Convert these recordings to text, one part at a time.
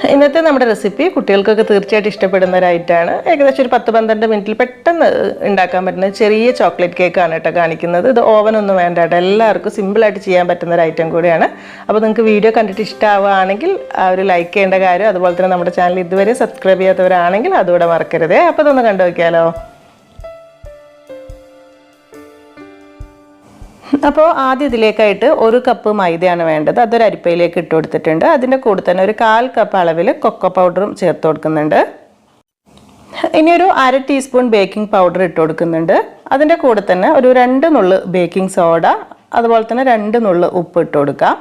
ഇന്നത്തെ നമ്മുടെ റെസിപ്പി കുട്ടികൾക്കൊക്കെ തീർച്ചയായിട്ടും ഇഷ്ടപ്പെടുന്ന ഒരു ഐറ്റമാണ്. ഏകദേശം ഒരു 10-12 മിനിറ്റിൽ പെട്ടെന്ന് ഉണ്ടാക്കാൻ പറ്റുന്ന ചെറിയ ചോക്ലേറ്റ് കേക്കാണ് കേട്ടോ കാണിക്കുന്നത്. ഇത് ഓവനൊന്നും വേണ്ട കേട്ടോ, എല്ലാവർക്കും സിമ്പിളായിട്ട് ചെയ്യാൻ പറ്റുന്ന ഒരു ഐറ്റം കൂടിയാണ്. അപ്പോൾ നിങ്ങൾക്ക് വീഡിയോ കണ്ടിട്ട് ഇഷ്ടമാവുകയാണെങ്കിൽ ആ ഒരു ലൈക്ക് ചെയ്യേണ്ട കാര്യം, അതുപോലെ തന്നെ നമ്മുടെ ചാനൽ ഇതുവരെ സബ്സ്ക്രൈബ് ചെയ്യാത്തവരാണെങ്കിൽ അതുകൂടെ മറക്കരുതേ. അപ്പോൾ ഇതൊന്ന് കണ്ടു നോക്കിയാലോ. അപ്പോൾ ആദ്യം ഇതിലേക്കായിട്ട് 1 കപ്പ് മൈദയാണ് വേണ്ടത്. അതൊരു അരിപ്പയിലേക്ക് ഇട്ട് കൊടുത്തിട്ടുണ്ട്. അതിൻ്റെ കൂടെ തന്നെ ഒരു 1/4 കപ്പ് അളവിൽ കൊക്കോ പൗഡറും ചേർത്ത് കൊടുക്കുന്നുണ്ട്. ഇനി ഒരു 1/2 ടീസ്പൂൺ ബേക്കിംഗ് പൗഡർ ഇട്ട് കൊടുക്കുന്നുണ്ട്. അതിൻ്റെ കൂടെ തന്നെ ഒരു 2 നുള്ള് ബേക്കിംഗ് സോഡ, അതുപോലെ തന്നെ 2 നുള്ള് ഉപ്പ് ഇട്ട് കൊടുക്കാം.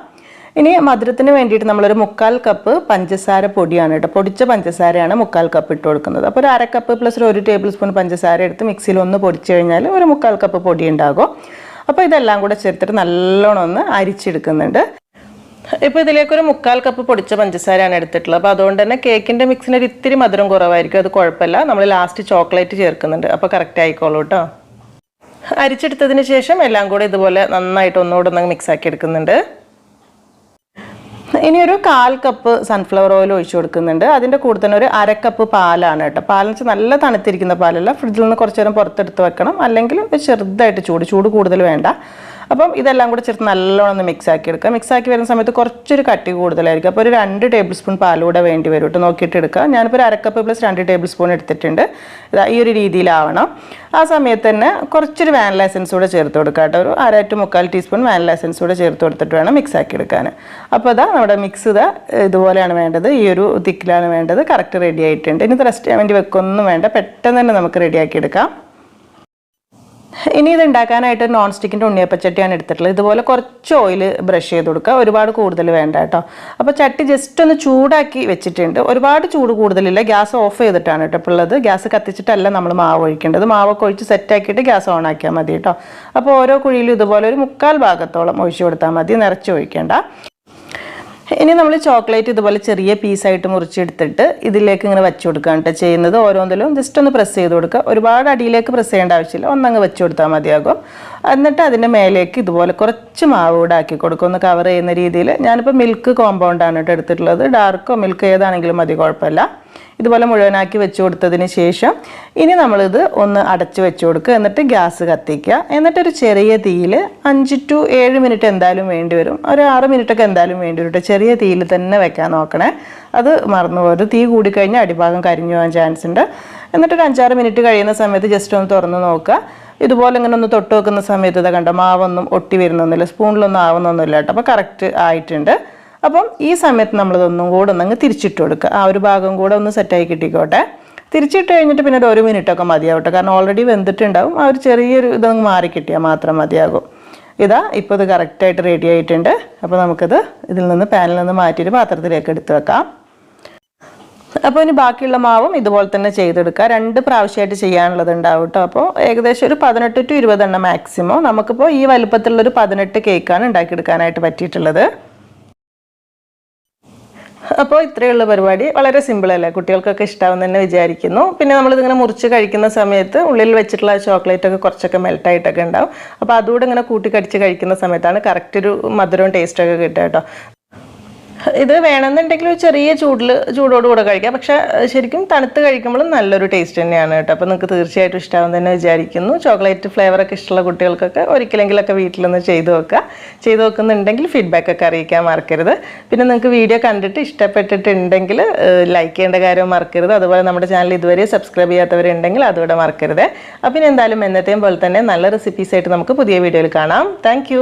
ഇനി മധുരത്തിന് വേണ്ടിയിട്ട് നമ്മളൊരു 1/4 കപ്പ് പഞ്ചസാര പൊടിയാണ് കേട്ടോ, പൊടിച്ച പഞ്ചസാരയാണ് 1/4 കപ്പ് ഇട്ട് കൊടുക്കുന്നത്. അപ്പോൾ ഒരു 1/2 കപ്പ് പ്ലസ് 1 ടേബിൾ സ്പൂൺ പഞ്ചസാര എടുത്ത് മിക്സിയിൽ ഒന്ന് പൊടിച്ചു കഴിഞ്ഞാൽ ഒരു 1/4 കപ്പ് പൊടി ഉണ്ടാകും. അപ്പോൾ ഇതെല്ലാം കൂടെ ചേർത്തിട്ട് നല്ലോണം ഒന്ന് അരിച്ചെടുക്കുന്നുണ്ട്. ഇപ്പോൾ ഇതിലേക്കൊരു 1/4 കപ്പ് പൊടിച്ച പഞ്ചസാരയാണ് എടുത്തിട്ടുള്ളത്. അപ്പോൾ അതുകൊണ്ട് തന്നെ കേക്കിൻ്റെ മിക്സിന് ഒരു ഇത്തിരി മധുരം കുറവായിരിക്കും, അത് കുഴപ്പമില്ല. നമ്മൾ ലാസ്റ്റ് ചോക്ലേറ്റ് ചേർക്കുന്നുണ്ട്, അപ്പോൾ കറക്റ്റ് ആയിക്കോളൂ കേട്ടോ. അരിച്ചെടുത്തതിന് ശേഷം എല്ലാം കൂടെ ഇതുപോലെ നന്നായിട്ട് ഒന്നുകൂടെ ഒന്ന് മിക്സ് ആക്കി എടുക്കുന്നുണ്ട്. ഇനി ഒരു 1/4 കപ്പ് സൺഫ്ലവർ ഓയിൽ ഒഴിച്ചു കൊടുക്കുന്നുണ്ട്. അതിൻ്റെ കൂടെ തന്നെ ഒരു 1/2 കപ്പ് പാലാണ് കേട്ടോ. പാലെന്ന് വെച്ചാൽ നല്ല തണുത്തിരിക്കുന്ന പാലല്ല, ഫ്രിഡ്ജിൽ നിന്ന് കുറച്ച് നേരം പുറത്തെടുത്ത് വെക്കണം, അല്ലെങ്കിൽ ചെറുതായിട്ട് ചൂട് കൂടുതൽ വേണ്ട. അപ്പം ഇതെല്ലാം കൂടെ ചേർത്ത് നല്ലോണം ഒന്ന് മിക്സ് ആക്കി എടുക്കുക. മിക്സ് ആക്കി വരുന്ന സമയത്ത് കുറച്ചൊരു കട്ടി കൂടുതലായിരിക്കും, അപ്പോൾ ഒരു 2 ടേബിൾ സ്പൂൺ പാലൂടെ വേണ്ടി വരും കേട്ടോ, നോക്കിയിട്ട് എടുക്കുക. ഞാനിപ്പോൾ ഒരു 1/2 കപ്പ് പ്ലസ് 2 ടേബിൾ സ്പൂൺ എടുത്തിട്ടുണ്ട്. ഈ ഒരു രീതിയിലാവണം. ആ സമയത്ത് തന്നെ കുറച്ചൊരു വാനില എസൻസ് കൂടെ ചേർത്ത് കൊടുക്കുക കേട്ടോ. ഒരു 1/2 to 1/4 ടീസ്പൂൺ വാനില എസൻസ് കൂടെ ചേർത്ത് കൊടുത്തിട്ട് വേണം മിക്സ് ആക്കി എടുക്കാൻ. അപ്പോൾ നമ്മുടെ മിക്സ് ഇതുപോലെയാണ് വേണ്ടത്, ഈ ഒരു തിക്കിലാണ് വേണ്ടത്. കറക്റ്റ് റെഡി ആയിട്ടുണ്ട്. ഇനി ഇത് റെസ്റ്റ് ചെയ്യാൻ വേണ്ടി വെക്കൊന്നും വേണ്ട, പെട്ടെന്ന് തന്നെ നമുക്ക് റെഡിയാക്കി എടുക്കാം. ഇനി ഇത് ഉണ്ടാക്കാനായിട്ട് നോൺ സ്റ്റിക്കിൻ്റെ ഉണ്ണിയപ്പച്ചട്ടിയാണ് എടുത്തിട്ടുള്ളത്. ഇതുപോലെ കുറച്ച് ഓയിൽ ബ്രഷ് ചെയ്ത് കൊടുക്കുക, ഒരുപാട് കൂടുതൽ വേണ്ട കേട്ടോ. അപ്പോൾ ചട്ടി ജസ്റ്റ് ഒന്ന് ചൂടാക്കി വെച്ചിട്ടുണ്ട്. ഒരുപാട് ചൂട് കൂടുതലില്ല, ഗ്യാസ് ഓഫ് ചെയ്തിട്ടാണ് കേട്ടോ ഇപ്പോൾ ഉള്ളത്. ഗ്യാസ് കത്തിച്ചിട്ടല്ല നമ്മൾ മാവ് ഒഴിക്കേണ്ടത്, മാവൊക്കെ ഒഴിച്ച് സെറ്റാക്കിയിട്ട് ഗ്യാസ് ഓൺ ആക്കിയാൽ മതി കേട്ടോ. അപ്പോൾ ഓരോ കുഴിയിലും ഇതുപോലെ ഒരു 1/4 ഭാഗത്തോളം ഒഴിച്ചു കൊടുത്താൽ മതി, നിറച്ച് ഒഴിക്കേണ്ട. ഇനി നമ്മൾ ചോക്ലേറ്റ് ഇതുപോലെ ചെറിയ പീസായിട്ട് മുറിച്ചെടുത്തിട്ട് ഇതിലേക്ക് ഇങ്ങനെ വെച്ച് കൊടുക്കുകയാണ് കേട്ടോ ചെയ്യുന്നത്. ഓരോന്നിലും ജസ്റ്റ് ഒന്ന് പ്രസ് ചെയ്ത് കൊടുക്കുക, ഒരുപാട് അടിയിലേക്ക് പ്രസ് ചെയ്യേണ്ട ആവശ്യമില്ല, ഒന്നങ്ങ് വെച്ച് കൊടുത്താൽ മതിയാകും. എന്നിട്ട് അതിൻ്റെ മേലേക്ക് ഇതുപോലെ കുറച്ച് മാവ് കൂടെ ആക്കി കൊടുക്കും, ഒന്ന് കവർ ചെയ്യുന്ന രീതിയിൽ. ഞാനിപ്പോൾ മിൽക്ക് കോമ്പൗണ്ടാണ് കേട്ടോ എടുത്തിട്ടുള്ളത്, ഡാർക്കോ മിൽക്ക് ഏതാണെങ്കിലും മതി, കുഴപ്പമില്ല. ഇതുപോലെ മുഴുവനാക്കി വെച്ച് കൊടുത്തതിന് ശേഷം ഇനി നമ്മളിത് ഒന്ന് അടച്ച് വെച്ച് കൊടുക്കുക. എന്നിട്ട് ഗ്യാസ് കത്തിക്കുക. എന്നിട്ടൊരു ചെറിയ തീയിൽ 5 to 7 മിനിറ്റ് എന്തായാലും വേണ്ടി വരും, ഒരു 6 മിനിറ്റൊക്കെ എന്തായാലും വേണ്ടി വരും കേട്ടോ. ചെറിയ തീയിൽ തന്നെ വെക്കാൻ നോക്കണേ, അത് മറന്നു പോകരുത്. തീ കൂടിക്കഴിഞ്ഞാൽ അടിഭാഗം കരിഞ്ഞു പോകാൻ ചാൻസ് ഉണ്ട്. എന്നിട്ടൊരു 5-6 മിനിറ്റ് കഴിയുന്ന സമയത്ത് ജസ്റ്റ് ഒന്ന് തുറന്ന് നോക്കുക. ഇതുപോലെ ഇങ്ങനെ ഒന്ന് തൊട്ട് വെക്കുന്ന സമയത്ത് ഇതാ കണ്ടോ, മാവൊന്നും ഒട്ടി വരുന്നൊന്നുമില്ല, സ്പൂണിലൊന്നും ആവുന്നൊന്നുമില്ല കേട്ടോ. അപ്പോൾ കറക്റ്റ് ആയിട്ടുണ്ട്. അപ്പം ഈ സമയത്ത് നമ്മളിതൊന്നും കൂടെ ഒന്നങ്ങ് തിരിച്ചിട്ട് കൊടുക്കുക. ആ ഒരു ഭാഗം കൂടെ ഒന്ന് സെറ്റായി കിട്ടിക്കോട്ടെ. തിരിച്ചിട്ട് കഴിഞ്ഞിട്ട് പിന്നെ ഒരു 1 മിനിറ്റൊക്കെ മതിയാവട്ടെ, കാരണം ഓൾറെഡി വെന്തിട്ടുണ്ടാവും. ആ ഒരു ചെറിയൊരു ഇതൊന്ന് മാറി കിട്ടിയാൽ മാത്രം മതിയാകും. ഇപ്പോൾ ഇത് കറക്റ്റായിട്ട് റെഡി ആയിട്ടുണ്ട്. അപ്പോൾ നമുക്കിത് ഇതിൽ നിന്ന് പാനിൽ നിന്ന് മാറ്റിയിട്ട് പാത്രത്തിലേക്ക് എടുത്ത് വെക്കാം. അപ്പോൾ ഇനി ബാക്കിയുള്ള മാവും ഇതുപോലെ തന്നെ ചെയ്തെടുക്കുക. 2 പ്രാവശ്യമായിട്ട് ചെയ്യാനുള്ളത് ഉണ്ടാവും കേട്ടോ. അപ്പോൾ ഏകദേശം ഒരു 18 to 20 എണ്ണം മാക്സിമം. നമുക്കിപ്പോൾ ഈ വലുപ്പത്തിലുള്ളൊരു 18 കേക്കാണ് ഉണ്ടാക്കിയെടുക്കാനായിട്ട് പറ്റിയിട്ടുള്ളത്. അപ്പോൾ ഇത്രയുള്ള പരിപാടി വളരെ സിമ്പിളല്ലേ, കുട്ടികൾക്കൊക്കെ ഇഷ്ടമാവും തന്നെ വിചാരിക്കുന്നു. പിന്നെ നമ്മളിതിങ്ങനെ മുറിച്ച് കഴിക്കുന്ന സമയത്ത് ഉള്ളിൽ വെച്ചിട്ടുള്ള ചോക്ലേറ്റൊക്കെ കുറച്ചൊക്കെ മെൽട്ടായിട്ടൊക്കെ ഉണ്ടാവും. അപ്പോൾ അതുകൂടെ ഇങ്ങനെ കൂട്ടി കടിച്ച് കഴിക്കുന്ന സമയത്താണ് കറക്റ്റ് ഒരു മധുരവും ടേസ്റ്റൊക്കെ കിട്ടുക കേട്ടോ. ഇത് വേണമെന്നുണ്ടെങ്കിൽ ചെറിയ ചൂടോടുകൂടെ കഴിക്കാം, പക്ഷേ ശരിക്കും തണുത്ത് കഴിക്കുമ്പോഴും നല്ലൊരു ടേസ്റ്റ് തന്നെയാണ് കേട്ടോ. അപ്പോൾ നിങ്ങൾക്ക് തീർച്ചയായിട്ടും ഇഷ്ടമാവും തന്നെ വിചാരിക്കുന്നു. ചോക്ലേറ്റ് ഫ്ലേവറൊക്കെ ഇഷ്ടമുള്ള കുട്ടികൾക്കൊക്കെ ഒരിക്കലെങ്കിലൊക്കെ വീട്ടിലൊന്ന് ചെയ്ത് നോക്കുന്നുണ്ടെങ്കിൽ ഫീഡ്ബാക്കൊക്കെ അറിയിക്കാൻ മറക്കരുത്. പിന്നെ നിങ്ങൾക്ക് വീഡിയോ കണ്ടിട്ട് ഇഷ്ടപ്പെട്ടിട്ടുണ്ടെങ്കിൽ ലൈക്ക് ചെയ്യേണ്ട കാര്യം മറക്കരുത്. അതുപോലെ നമ്മുടെ ചാനൽ ഇതുവരെ സബ്സ്ക്രൈബ് ചെയ്യാത്തവരുണ്ടെങ്കിൽ അതുകൂടെ മറക്കരുത്. അപ്പോൾ പിന്നെ എന്തായാലും എന്നത്തെയും പോലെ തന്നെ നല്ല റെസിപ്പീസായിട്ട് നമുക്ക് പുതിയ വീഡിയോയിൽ കാണാം. താങ്ക്